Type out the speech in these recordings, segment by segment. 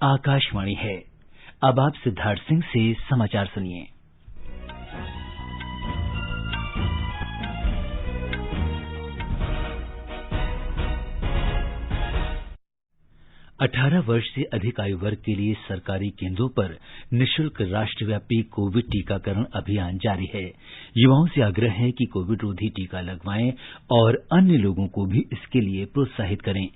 आकाशवाणी है। अब आप सिद्धार्थ सिंह से समाचार सुनिए। 18 वर्ष से अधिक आयु वर्ग के लिए सरकारी केंद्रों पर निःशुल्क राष्ट्रव्यापी कोविड टीकाकरण अभियान जारी है। युवाओं से आग्रह है कि कोविड रोधी टीका लगवाएं और अन्य लोगों को भी इसके लिए प्रोत्साहित करें।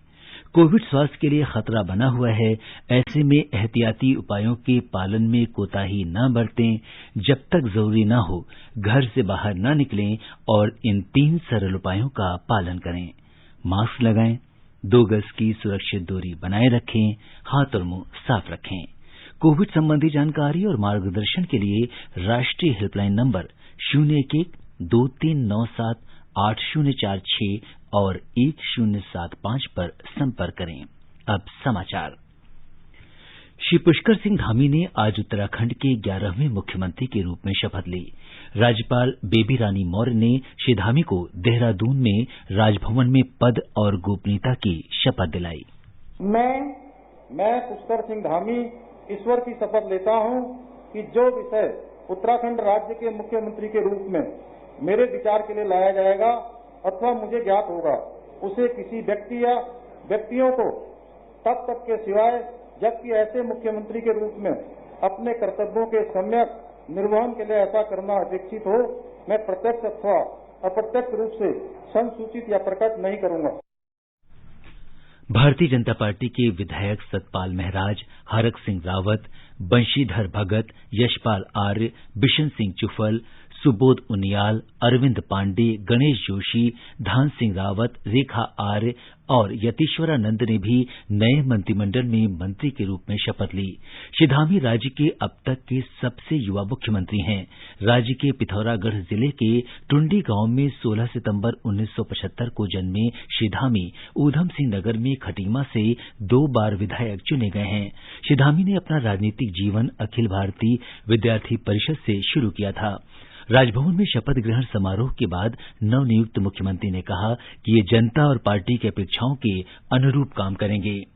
कोविड स्वास्थ्य के लिए खतरा बना हुआ है, ऐसे में एहतियाती उपायों के पालन में कोताही न बरतें, जब तक जरूरी न हो घर से बाहर न निकलें और इन 3 सरल उपायों का पालन करें। मास्क लगाएं, 2 गज की सुरक्षित दूरी बनाए रखें, हाथ और मुंह साफ रखें। कोविड संबंधी जानकारी और मार्गदर्शन के लिए राष्ट्रीय हेल्पलाइन नंबर 011239780046 और 1075 पर संपर्क करें। अब समाचार। श्री पुष्कर सिंह धामी ने आज उत्तराखंड के 11वें मुख्यमंत्री के रूप में शपथ ली। राज्यपाल बेबी रानी मौर्य ने श्री धामी को देहरादून में राजभवन में पद और गोपनीयता की शपथ दिलाई। मैं पुष्कर सिंह धामी ईश्वर की शपथ लेता हूं कि जो विषय उत्तराखंड राज्य के मुख्यमंत्री के रूप में मेरे विचार के लिए लाया जाएगा अथवा मुझे ज्ञात होगा, उसे किसी व्यक्ति या व्यक्तियों को तब तक के सिवाय जबकि ऐसे मुख्यमंत्री के रूप में अपने कर्तव्यों के सम्यक निर्वहन के लिए ऐसा करना अपेक्षित हो, मैं प्रत्यक्ष अथवा अप्रत्यक्ष रूप से संसूचित या प्रकट नहीं करूंगा। भारतीय जनता पार्टी के विधायक सतपाल महराज, हरक सिंह रावत, बंशीधर भगत, यशपाल आर्य, बिशन सिंह चुफल, सुबोध उनियाल, अरविंद पांडे, गणेश जोशी, धान सिंह रावत, रेखा आर्य और यतीश्वरानंद ने भी नए मंत्रिमंडल में मंत्री के रूप में शपथ ली। श्री धामी राज्य के अब तक के सबसे युवा मुख्यमंत्री हैं। राज्य के पिथौरागढ़ जिले के टुंडी गांव में 16 सितंबर 1975 को जन्मे श्री धामी ऊधम सिंह नगर में खटीमा से 2 बार विधायक चुने गए हैं। श्री धामी ने अपना राजनीतिक जीवन अखिल भारतीय विद्यार्थी परिषद से शुरू किया था। राजभवन में शपथ ग्रहण समारोह के बाद नवनियुक्त मुख्यमंत्री ने कहा कि ये जनता और पार्टी की अपेक्षाओं के अनुरूप काम करेंगे।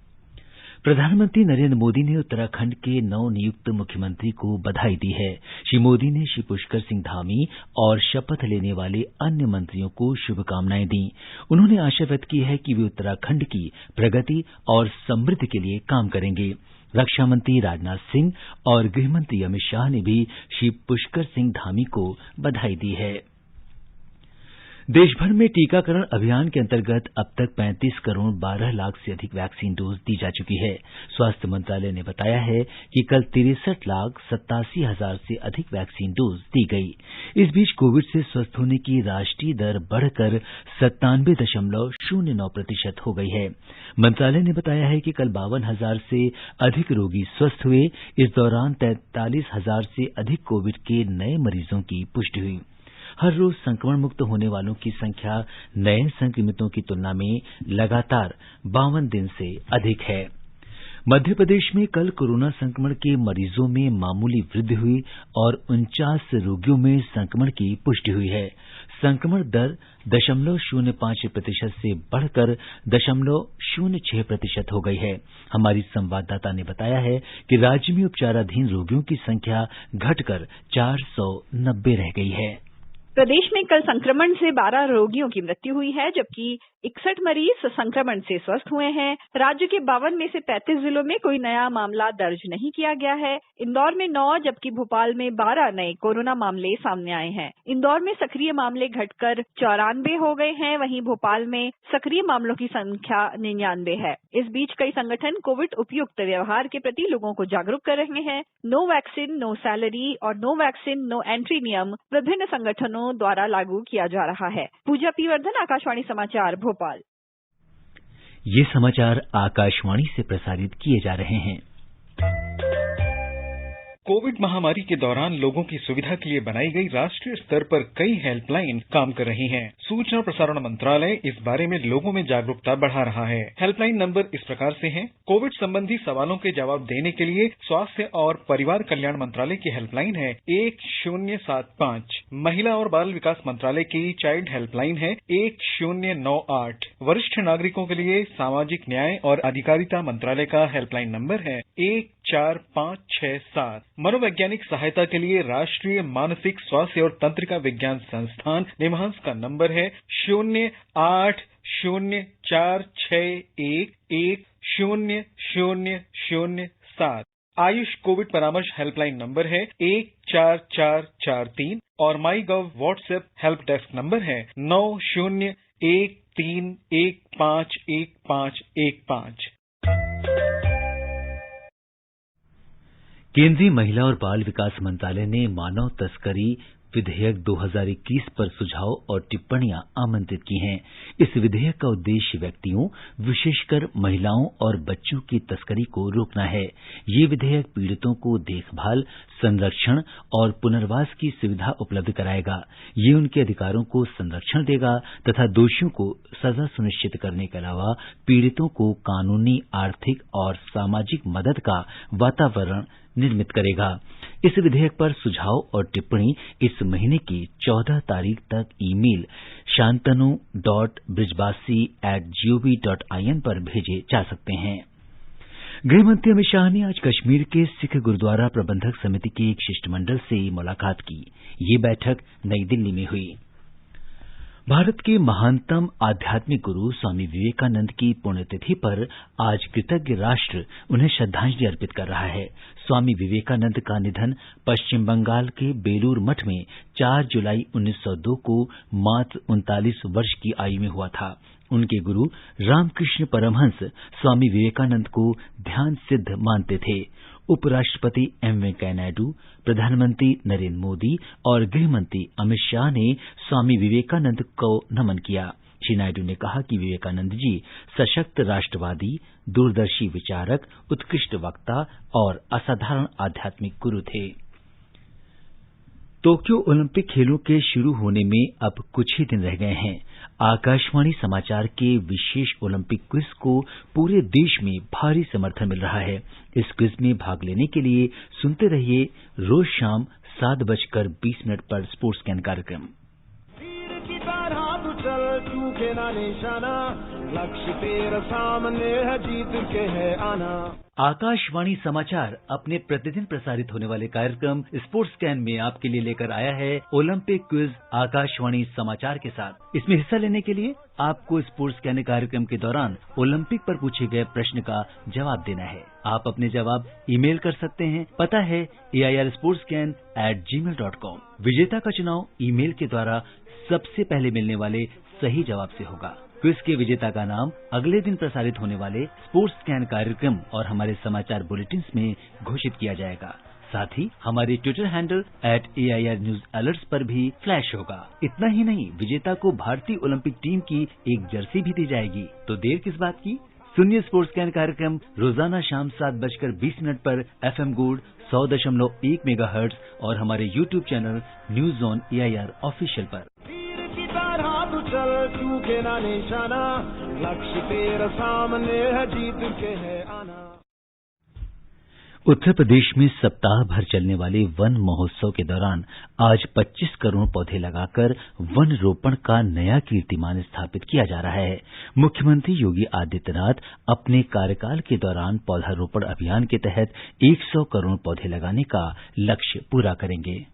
प्रधानमंत्री नरेंद्र मोदी ने उत्तराखंड के नवनियुक्त मुख्यमंत्री को बधाई दी है। श्री मोदी ने श्री पुष्कर सिंह धामी और शपथ लेने वाले अन्य मंत्रियों को शुभकामनाएं दी। उन्होंने आशा व्यक्त की है कि वे उत्तराखंड की प्रगति और समृद्धि के लिए काम करेंगे। रक्षा मंत्री राजनाथ सिंह और गृहमंत्री अमित शाह ने भी श्री पुष्कर सिंह धामी को बधाई दी है। देश भर में टीकाकरण अभियान के अंतर्गत अब तक 35 करोड़ 12 लाख से अधिक वैक्सीन डोज दी जा चुकी है। स्वास्थ्य मंत्रालय ने बताया है कि कल 63,87,000 से अधिक वैक्सीन डोज दी गई। इस बीच कोविड से स्वस्थ होने की राष्ट्रीय दर बढ़कर 97.09% हो गई है। मंत्रालय ने बताया है कि कल 52,000 से अधिक रोगी स्वस्थ हुए। इस दौरान 43,000 से अधिक कोविड के नए मरीजों की पुष्टि हुई। हर रोज संक्रमण मुक्त होने वालों की संख्या नए संक्रमितों की तुलना में लगातार 52 दिन से अधिक है। मध्य प्रदेश में कल कोरोना संक्रमण के मरीजों में मामूली वृद्धि हुई और 49 रोगियों में संक्रमण की पुष्टि हुई है। संक्रमण दर 0.05% से बढ़कर 0.06% हो गई है। हमारी संवाददाता ने बताया है कि राज्य में उपचाराधीन रोगियों की संख्या घटकर 490 रह गई है। प्रदेश में कल संक्रमण से 12 रोगियों की मृत्यु हुई है, जबकि 61 मरीज संक्रमण से स्वस्थ हुए हैं। राज्य के 52 में से 35 जिलों में कोई नया मामला दर्ज नहीं किया गया है। इंदौर में 9 जबकि भोपाल में 12 नए कोरोना मामले सामने आए हैं। इंदौर में सक्रिय मामले घटकर 94 हो गए हैं, वहीं भोपाल में सक्रिय मामलों की संख्या 99 है। इस बीच कई संगठन कोविड उपयुक्त व्यवहार के प्रति लोगों को जागरूक कर रहे हैं। नो वैक्सीन नो सैलरी और नो वैक्सीन नो एंट्री नियम विभिन्न संगठनों द्वारा लागू किया जा रहा है। पूजा पी वर्धन, आकाशवाणी समाचार, भोपाल। ये समाचार आकाशवाणी से प्रसारित किए जा रहे हैं। कोविड महामारी के दौरान लोगों की सुविधा के लिए बनाई गई राष्ट्रीय स्तर पर कई हेल्पलाइन काम कर रही हैं। सूचना और प्रसारण मंत्रालय इस बारे में लोगों में जागरूकता बढ़ा रहा है। हेल्पलाइन नंबर इस प्रकार से हैं। कोविड संबंधी सवालों के जवाब देने के लिए स्वास्थ्य और परिवार कल्याण मंत्रालय की हेल्पलाइन है 1075। महिला और बाल विकास मंत्रालय की चाइल्ड हेल्पलाइन है 1098। वरिष्ठ नागरिकों के लिए सामाजिक न्याय और अधिकारिता मंत्रालय का हेल्पलाइन नंबर है 145667। मनोवैज्ञानिक सहायता के लिए राष्ट्रीय मानसिक स्वास्थ्य और तंत्रिका विज्ञान संस्थान निमहांस का नंबर है 0804110007। आयुष कोविड परामर्श हेल्पलाइन नंबर है 14443 और माई गव व्हाट्सएप हेल्प डेस्क नंबर है 9013151515। केंद्रीय महिला और बाल विकास मंत्रालय ने मानव तस्करी विधेयक 2021 पर सुझाव और टिप्पणियां आमंत्रित की हैं। इस विधेयक का उद्देश्य व्यक्तियों, विशेषकर महिलाओं और बच्चों की तस्करी को रोकना है। ये विधेयक पीड़ितों को देखभाल, संरक्षण और पुनर्वास की सुविधा उपलब्ध कराएगा। ये उनके अधिकारों को संरक्षण देगा तथा दोषियों को सजा सुनिश्चित करने के अलावा पीड़ितों को कानूनी, आर्थिक और सामाजिक मदद का वातावरण निर्मित करेगा। इस विधेयक पर सुझाव और टिप्पणी इस महीने की 14 तारीख तक ईमेल shantanu.brijbasi@gov.in पर भेजे जा सकते हैं। गृहमंत्री अमित शाह ने आज कश्मीर के सिख गुरुद्वारा प्रबंधक समिति के एक शिष्टमंडल से मुलाकात की। ये बैठक नई दिल्ली में हुई। भारत के महानतम आध्यात्मिक गुरु स्वामी विवेकानंद की पुण्यतिथि पर आज कृतज्ञ राष्ट्र उन्हें श्रद्धांजलि अर्पित कर रहा है। स्वामी विवेकानंद का निधन पश्चिम बंगाल के बेलूर मठ में 4 जुलाई 1902 को मात्र 39 वर्ष की आयु में हुआ था। उनके गुरु रामकृष्ण परमहंस स्वामी विवेकानंद को ध्यान सिद्ध मानते थे। उपराष्ट्रपति एम वेंकैया नायडू, प्रधानमंत्री नरेंद्र मोदी और गृहमंत्री अमित शाह ने स्वामी विवेकानंद को नमन किया। श्री नायडू ने कहा कि विवेकानंद जी सशक्त राष्ट्रवादी, दूरदर्शी विचारक, उत्कृष्ट वक्ता और असाधारण आध्यात्मिक गुरु थे। टोक्यो ओलंपिक खेलों के शुरू होने में अब कुछ ही दिन रह गए हैं। आकाशवाणी समाचार के विशेष ओलंपिक क्विज को पूरे देश में भारी समर्थन मिल रहा है। इस क्विज में भाग लेने के लिए सुनते रहिए रोज शाम 7:20 पर स्पोर्ट्स कैन कार्यक्रम। चूके ना निशाना, लक्ष्य तेरा सामने है, जीत के है आना। आकाशवाणी समाचार अपने प्रतिदिन प्रसारित होने वाले कार्यक्रम स्पोर्ट्स कैन में आपके लिए लेकर आया है ओलंपिक क्विज आकाशवाणी समाचार के साथ। इसमें हिस्सा लेने के लिए आपको स्पोर्ट्स कैन कार्यक्रम के दौरान ओलंपिक पर पूछे गए प्रश्न का जवाब देना है। आप अपने जवाब ईमेल कर सकते हैं। पता है airsportscan@gmail.com। विजेता का चुनाव ईमेल के द्वारा सबसे पहले मिलने वाले सही जवाब से होगा। क्विज के विजेता का नाम अगले दिन प्रसारित होने वाले स्पोर्ट्स कैन कार्यक्रम और हमारे समाचार बुलेटिन में घोषित किया जाएगा। साथ ही हमारे Twitter handle @AIR News Alerts पर भी फ्लैश होगा। इतना ही नहीं, विजेता को भारतीय ओलंपिक टीम की एक जर्सी भी दी जाएगी। तो देर किस बात की, सुनिए स्पोर्ट्स कैन कार्यक्रम रोजाना शाम 7:20 पर FM गोल्ड 100.1 मेगाहर्ट्ज और हमारे YouTube channel news on AIR official पर। चल चूके ना निशाना, लक्ष्य तेरा सामने है, जीत के है आना। उत्तर प्रदेश में सप्ताह भर चलने वाले वन महोत्सव के दौरान आज 25 करोड़ पौधे लगाकर वन रोपण का नया कीर्तिमान स्थापित किया जा रहा है। मुख्यमंत्री योगी आदित्यनाथ अपने कार्यकाल के दौरान पौधारोपण अभियान के तहत 100 करोड़ पौधे लगाने का लक्ष्य पूरा करेंगे।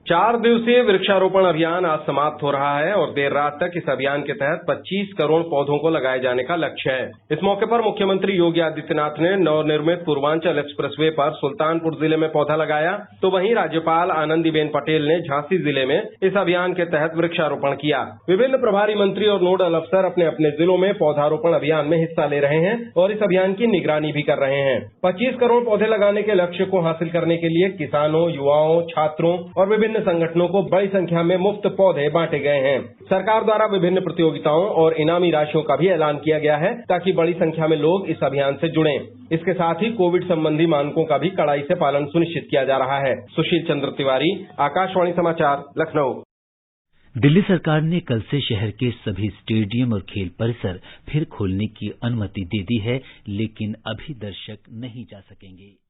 4 दिवसीय वृक्षारोपण अभियान आज समाप्त हो रहा है और देर रात तक इस अभियान के तहत 25 करोड़ पौधों को लगाए जाने का लक्ष्य है। इस मौके पर मुख्यमंत्री योगी आदित्यनाथ ने नवनिर्मित पूर्वांचल एक्सप्रेसवे पर सुल्तानपुर जिले में पौधा लगाया, तो वहीं राज्यपाल आनंदीबेन पटेल ने झांसी जिले में इस अभियान के तहत वृक्षारोपण किया। विभिन्न प्रभारी मंत्री और नोडल अफसर अपने अपने जिलों में पौधारोपण अभियान में हिस्सा ले रहे हैं और इस अभियान की निगरानी भी कर रहे हैं। 25 करोड़ पौधे लगाने के लक्ष्य को हासिल करने के लिए किसानों, युवाओं, छात्रों और विभिन्न संगठनों को बड़ी संख्या में मुफ्त पौधे बांटे गए हैं। सरकार द्वारा विभिन्न प्रतियोगिताओं और इनामी राशियों का भी ऐलान किया गया है ताकि बड़ी संख्या में लोग इस अभियान से जुड़ें। इसके साथ ही कोविड संबंधी मानकों का भी कड़ाई से पालन सुनिश्चित किया जा रहा है। सुशील चंद्र तिवारी, आकाशवाणी समाचार, लखनऊ। दिल्ली सरकार ने कल से शहर के सभी स्टेडियम और खेल परिसर फिर खोलने की अनुमति दे दी है, लेकिन अभी दर्शक नहीं जा सकेंगे।